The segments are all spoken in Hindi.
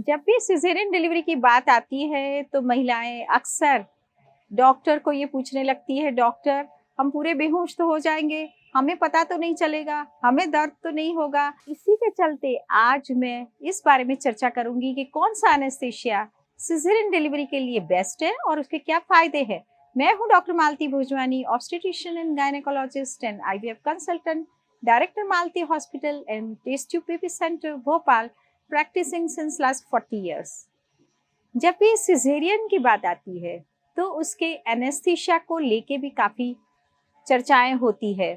जब भी सिजेरियन डिलीवरी की बात आती है तो महिलाएं अक्सर डॉक्टर को ये पूछने लगती है, डॉक्टर हम पूरे बेहोश तो हो जाएंगे, हमें पता तो नहीं चलेगा, हमें दर्द तो नहीं होगा। इसी के चलते आज मैं इस बारे में चर्चा करूंगी कि कौन सा एनेस्थीसिया सिजेरियन डिलीवरी के लिए बेस्ट है और उसके क्या फायदे हैं। मैं हूं doctor Malti Bhojwani, obstetrician and gynaecologist and IVF consultant, director Malti hospital and test tube baby centre Bhopal, practising since last 40 years। जब भी सिजेरियन की बात आती है तो उसके एनेस्थीसिया को लेके भी काफ़ी चर्चाएं होती है।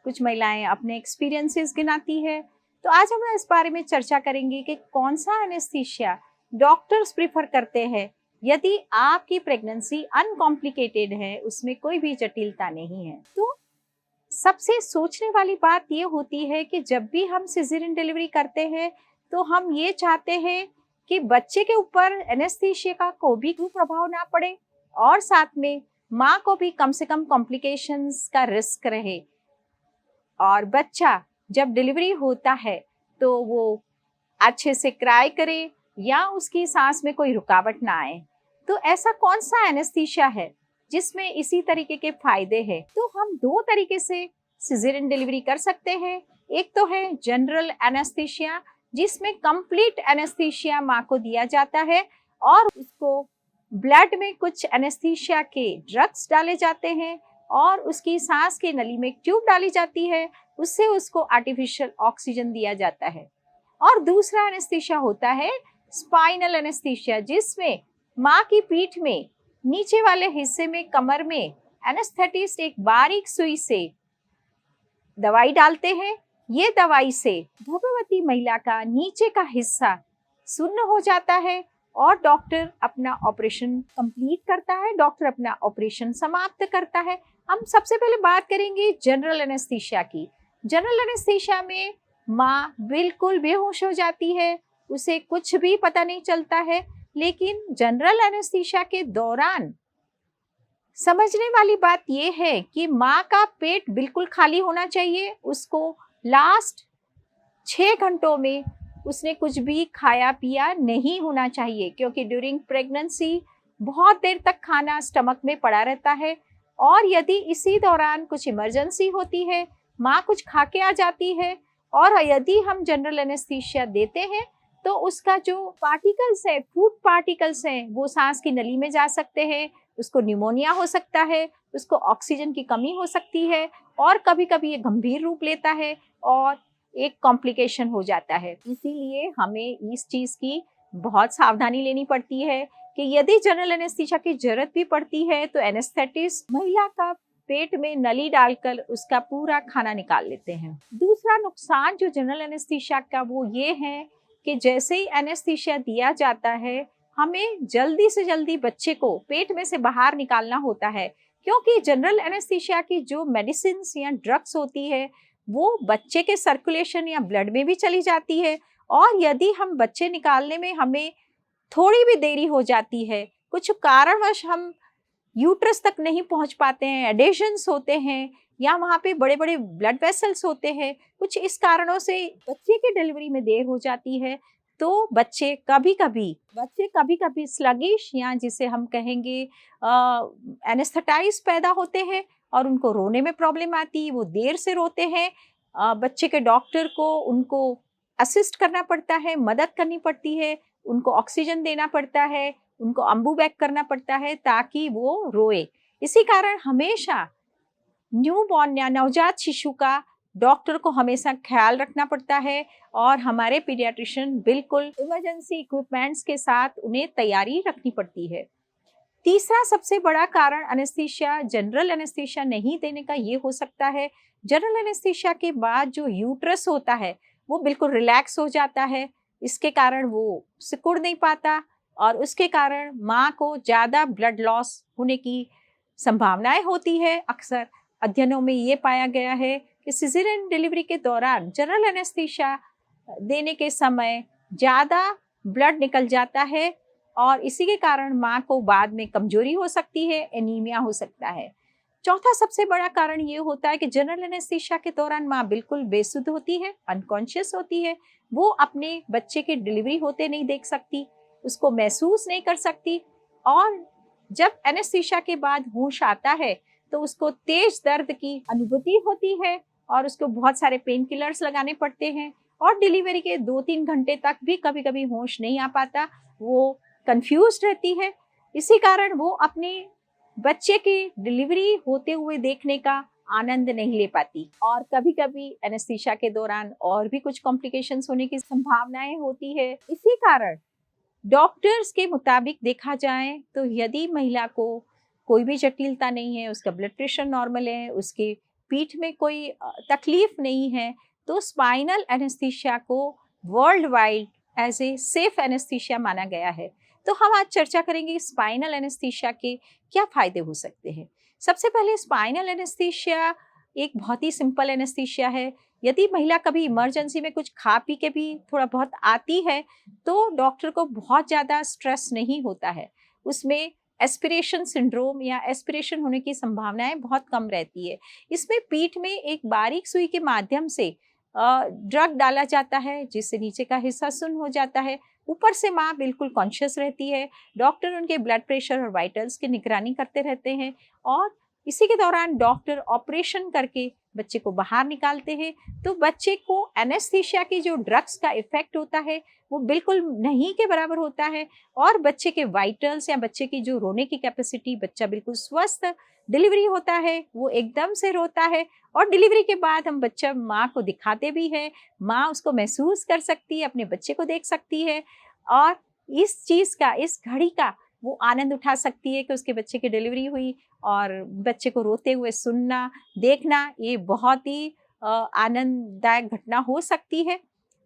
कुछ महिलाएं अपने एक्सपीरियंसेस गिनाती है। तो आज हम इस बारे में चर्चा करेंगे कि कौन सा एनेस्थीसिया डॉक्टर्स प्रिफर करते हैं यदि आपकी प्रेगनेंसी अनकॉम्प्लिकेटेड है, उसमें कोई भी जटिलता नहीं है। तो सबसे सोचने वाली बात ये होती है कि जब भी हम सिजेरियन डिलीवरी करते हैं तो हम ये चाहते हैं कि बच्चे के ऊपर एनेस्थीसिया का कोई भी प्रभाव ना पड़े और साथ में माँ को भी कम से कम कॉम्प्लिकेशंस का रिस्क रहे, और बच्चा जब डिलीवरी होता है तो वो अच्छे से क्राई करे या उसकी सांस में कोई रुकावट ना आए। तो ऐसा कौन सा एनेस्थीसिया है जिसमें इसी तरीके के फायदे हैं? तो हम दो तरीके से सिजेरियन डिलीवरी कर सकते हैं। एक तो है जनरल एनेस्थीसिया, जिसमें कंप्लीट एनेस्थीसिया माँ को दिया जाता है और उसको ब्लड में कुछ एनेस्थीसिया के ड्रग्स डाले जाते हैं और उसकी सांस की नली में ट्यूब डाली जाती है, उससे उसको आर्टिफिशियल ऑक्सीजन दिया जाता है। और दूसरा एनेस्थीसिया होता है स्पाइनल एनेस्थीसिया, जिसमें माँ की पीठ में नीचे वाले हिस्से में कमर में एनेस्थेटिस्ट एक बारीक सुई से दवाई डालते हैं। ये दवाई से गर्भवती महिला का नीचे का हिस्सा सुन्न हो जाता है और डॉक्टर अपना ऑपरेशन कंप्लीट करता है, डॉक्टर अपना ऑपरेशन समाप्त करता है। हम सबसे पहले बात करेंगे जनरल एनेस्थीसिया की। जनरल एनेस्थीसिया में माँ बिल्कुल बेहोश हो जाती है, उसे कुछ भी पता नहीं चलता है। लेकिन जनरल एनेस्थीसिया के दौरान समझने वाली बात यह है कि माँ का पेट बिल्कुल खाली होना चाहिए। उसको लास्ट 6 घंटों में उसने कुछ भी खाया पिया नहीं होना चाहिए, क्योंकि ड्यूरिंग प्रेगनेंसी बहुत देर तक खाना स्टमक में पड़ा रहता है और यदि इसी दौरान कुछ इमरजेंसी होती है, माँ कुछ खा के आ जाती है और यदि हम जनरल एनेस्थीसिया देते हैं तो उसका जो पार्टिकल्स है, फूड पार्टिकल्स हैं, वो सांस की नली में जा सकते हैं, उसको न्यूमोनिया हो सकता है, उसको ऑक्सीजन की कमी हो सकती है और कभी कभी ये गंभीर रूप लेता है और एक कॉम्प्लिकेशन हो जाता है। इसीलिए हमें इस चीज़ की बहुत सावधानी लेनी पड़ती है कि यदि जनरल एनेस्थीसिया की जरूरत भी पड़ती है तो एनेस्थेटिस्ट महिला का पेट में नली डालकर उसका पूरा खाना निकाल लेते हैं। दूसरा नुकसान जो जनरल एनेस्थीसिया का वो ये है कि जैसे ही एनेस्थीसिया दिया जाता है, हमें जल्दी से जल्दी बच्चे को पेट में से बाहर निकालना होता है, क्योंकि जनरल एनेस्थीसिया की जो मेडिसिन या ड्रग्स होती है वो बच्चे के सर्कुलेशन या ब्लड में भी चली जाती है और यदि हम बच्चे निकालने में हमें थोड़ी भी देरी हो जाती है, कुछ कारणवश हम यूट्रस तक नहीं पहुंच पाते हैं, एडेशंस होते हैं या वहाँ पे बड़े बड़े ब्लड वेसल्स होते हैं, कुछ इस कारणों से बच्चे की डिलीवरी में देर हो जाती है, तो बच्चे कभी कभी स्लगिश या जिसे हम कहेंगे एनेस्थेटाइज पैदा होते हैं और उनको रोने में प्रॉब्लम आती है, वो देर से रोते हैं। बच्चे के डॉक्टर को उनको असिस्ट करना पड़ता है, मदद करनी पड़ती है, उनको ऑक्सीजन देना पड़ता है, उनको अम्बू बैग करना पड़ता है ताकि वो रोए। इसी कारण हमेशा न्यूबॉर्न या नवजात शिशु का डॉक्टर को हमेशा ख्याल रखना पड़ता है और हमारे पीडियाट्रिशियन बिल्कुल इमरजेंसी इक्विपमेंट्स के साथ उन्हें तैयारी रखनी पड़ती है। तीसरा सबसे बड़ा कारण एनेस्थीसिया जनरल एनेस्थीसिया नहीं देने का ये हो सकता है, जनरल एनेस्थीसिया के बाद जो यूट्रस होता है वो बिल्कुल रिलैक्स हो जाता है, इसके कारण वो सिकुड़ नहीं पाता और उसके कारण माँ को ज़्यादा ब्लड लॉस होने की संभावनाएं होती है। अक्सर अध्ययनों में ये पाया गया है कि सिजेरियन डिलीवरी के दौरान जनरल एनेस्थीसिया देने के समय ज़्यादा ब्लड निकल जाता है और इसी के कारण माँ को बाद में कमजोरी हो सकती है, एनीमिया हो सकता है। चौथा सबसे बड़ा कारण ये होता है कि जनरल एनेस्थीसिया के दौरान माँ बिल्कुल बेसुध होती है, अनकॉन्शियस होती है, वो अपने बच्चे के डिलीवरी होते नहीं देख सकती। उसको महसूस नहीं कर सकती। और जब एनेस्थीसिया के बाद होश आता है तो उसको तेज दर्द की अनुभूति होती है और उसको बहुत सारे पेन किलर्स लगाने पड़ते हैं और डिलीवरी के 2-3 घंटे तक भी कभी कभी होश नहीं आ पाता, वो कंफ्यूज रहती है। इसी कारण वो अपने बच्चे की डिलीवरी होते हुए देखने का आनंद नहीं ले पाती। और कभी कभी एनेस्थीसिया के दौरान और भी कुछ कॉम्प्लिकेशंस होने की संभावनाएं होती है। इसी कारण डॉक्टर्स के मुताबिक देखा जाए तो यदि महिला को कोई भी जटिलता नहीं है, उसका ब्लड प्रेशर नॉर्मल है, उसके पीठ में कोई तकलीफ नहीं है, तो स्पाइनल एनेस्थीसिया को world wide as a safe anaesthesia माना गया है। तो हम आज चर्चा करेंगे स्पाइनल एनेस्थीसिया के क्या फायदे हो सकते हैं। सबसे पहले स्पाइनल एनेस्थीसिया एक बहुत ही सिंपल एनेस्थीसिया है। यदि महिला कभी इमरजेंसी में कुछ खा पी के भी थोड़ा बहुत आती है तो डॉक्टर को बहुत ज़्यादा स्ट्रेस नहीं होता है। उसमें एस्पिरेशन सिंड्रोम या एस्पिरेशन होने की संभावनाएं बहुत कम रहती है। इसमें पीठ में एक बारीक सुई के माध्यम से ड्रग डाला जाता है जिससे नीचे का हिस्सा सुन्न हो जाता है। ऊपर से माँ बिल्कुल कॉन्शियस रहती है। डॉक्टर उनके ब्लड प्रेशर और वाइटल्स की निगरानी करते रहते हैं और इसी के दौरान डॉक्टर ऑपरेशन करके बच्चे को बाहर निकालते हैं। तो बच्चे को एनेस्थीसिया की जो ड्रग्स का इफेक्ट होता है वो बिल्कुल नहीं के बराबर होता है और बच्चे के वाइटल्स या बच्चे की जो रोने की कैपेसिटी, बच्चा बिल्कुल स्वस्थ डिलीवरी होता है, वो एकदम से रोता है। और डिलीवरी के बाद हम बच्चा माँ को दिखाते भी हैं, माँ उसको महसूस कर सकती है, अपने बच्चे को देख सकती है और इस चीज़ का, इस घड़ी का वो आनंद उठा सकती है कि उसके बच्चे की डिलीवरी हुई और बच्चे को रोते हुए सुनना, देखना, ये बहुत ही आनंददायक घटना हो सकती है।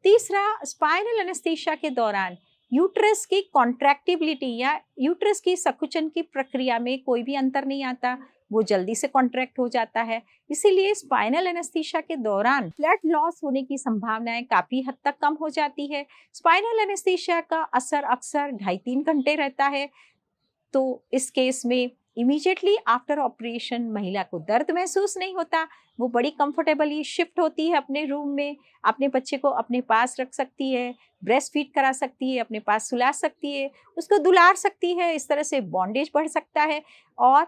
तीसरा, स्पाइनल एनेस्थीसिया के दौरान यूट्रस की कॉन्ट्रैक्टिबिलिटी या यूट्रस की संकुचन की प्रक्रिया में कोई भी अंतर नहीं आता, वो जल्दी से कॉन्ट्रैक्ट हो जाता है। इसीलिए स्पाइनल एनेस्थीसिया के दौरान ब्लड लॉस होने की संभावनाएं काफ़ी हद तक कम हो जाती है। स्पाइनल एनेस्थीसिया का असर अक्सर 2.5-3 घंटे रहता है। तो इस केस में इमीडिएटली आफ्टर ऑपरेशन महिला को दर्द महसूस नहीं होता, वो बड़ी कंफर्टेबली शिफ्ट होती है अपने रूम में, अपने बच्चे को अपने पास रख सकती है, ब्रेस्ट फीड करा सकती है, अपने पास सुला सकती है, उसको दुलार सकती है। इस तरह से बॉन्डेज बढ़ सकता है। और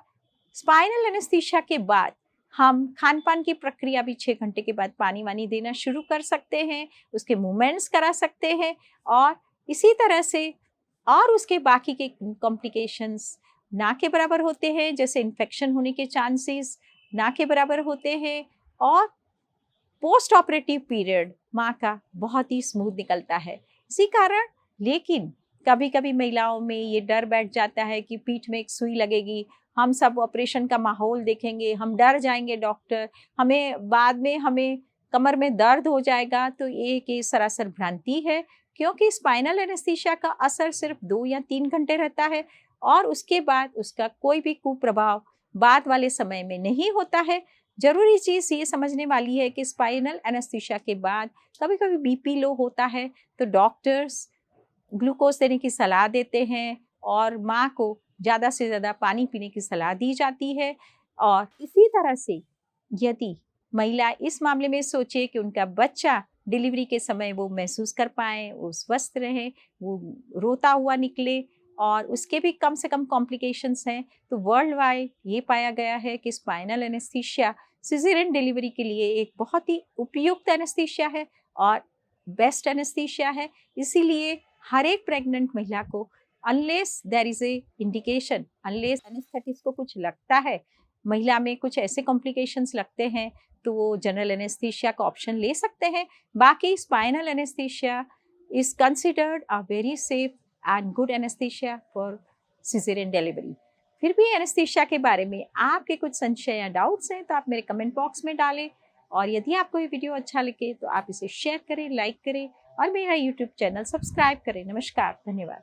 स्पाइनल एनेस्थीसिया के बाद हम खान पान की प्रक्रिया भी 6 घंटे के बाद पानी वानी देना शुरू कर सकते हैं, उसके मूवमेंट्स करा सकते हैं और इसी तरह से और उसके बाकी के कॉम्प्लिकेशंस ना के बराबर होते हैं, जैसे इन्फेक्शन होने के चांसेस ना के बराबर होते हैं और पोस्ट ऑपरेटिव पीरियड माँ का बहुत ही स्मूथ निकलता है। इसी कारण लेकिन कभी कभी महिलाओं में ये डर बैठ जाता है कि पीठ में एक सुई लगेगी, हम सब ऑपरेशन का माहौल देखेंगे, हम डर जाएंगे डॉक्टर, हमें बाद में हमें कमर में दर्द हो जाएगा। तो ये सरासर भ्रांति है, क्योंकि स्पाइनल एनेस्थीसिया का असर सिर्फ 2 या 3 घंटे रहता है और उसके बाद उसका कोई भी कुप्रभाव बाद वाले समय में नहीं होता है। जरूरी चीज़ ये समझने वाली है कि स्पाइनल एनेस्थीसिया के बाद कभी कभी बीपी लो होता है तो डॉक्टर्स ग्लूकोज देने की सलाह देते हैं और माँ को ज़्यादा से ज़्यादा पानी पीने की सलाह दी जाती है। और इसी तरह से यदि महिला इस मामले में सोचे कि उनका बच्चा डिलीवरी के समय वो महसूस कर पाए, वो स्वस्थ रहे, वो रोता हुआ निकले और उसके भी कम से कम कॉम्प्लिकेशंस हैं, तो वर्ल्ड वाइड ये पाया गया है कि स्पाइनल एनेस्थीसिया सिजेरियन डिलीवरी के लिए एक बहुत ही उपयुक्त एनेस्थीसिया है और बेस्ट एनेस्थीसिया है। इसीलिए हर एक प्रेग्नेंट महिला को unless there is a indication, unless anaesthetist को कुछ लगता है, महिला में कुछ ऐसे कॉम्प्लिकेशंस लगते हैं, तो वो जनरल एनेस्थीसिया का ऑप्शन ले सकते हैं। बाकी spinal anaesthesia is considered a very safe and good anaesthesia for caesarean delivery. फिर भी एनेस्थीसिया के बारे में आपके कुछ संशय या डाउट्स हैं तो आप मेरे कमेंट बॉक्स में डालें और यदि आपको ये वीडियो अच्छा लगे तो आप इसे शेयर करें, लाइक करें और मेरा यूट्यूब चैनल सब्सक्राइब करें। नमस्कार, धन्यवाद।